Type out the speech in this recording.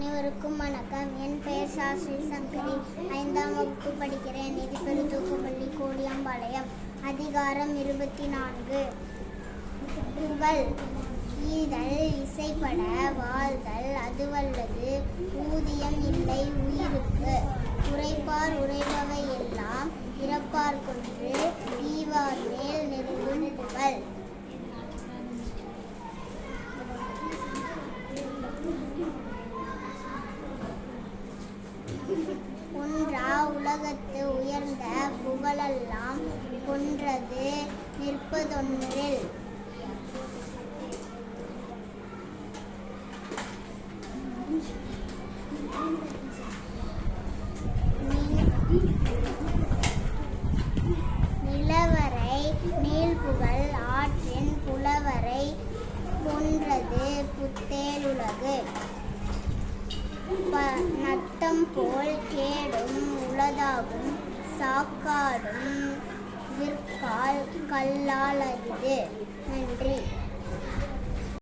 அனைவருக்கும் வணக்கம். என் பெயர் சாஸ்திரி சங்கரி. 5ஆம் வகுப்பு படிக்கிறேன். நிதிப்பெரு தூக்குப்பள்ளி, கோடியம்பாளையம். அதிகாரம் 24. புகழ். ஈதல், இசைப்பட, வாழ்தல், அதுவல்லது ஊதியம் இல்லை உயிருக்கு. உரைப்பார் உரைபவை எல்லாம் இறப்பார் கொன்று ஈவார் மேல் நெருங்கும் புகழ். ஒன்றா உலகத்து உயர்ந்த புகழெல்லாம் கொன்றது நிற்பதொன்றில். நிலவரை நீள்புகழ் ஆற்றின் புலவரை கொன்றது புத்தேலுலகு. நத்தம் போல் கேடும் உளதாகும் சாக்காடும் விற்கால் கல்லால் அரிது. நன்றி.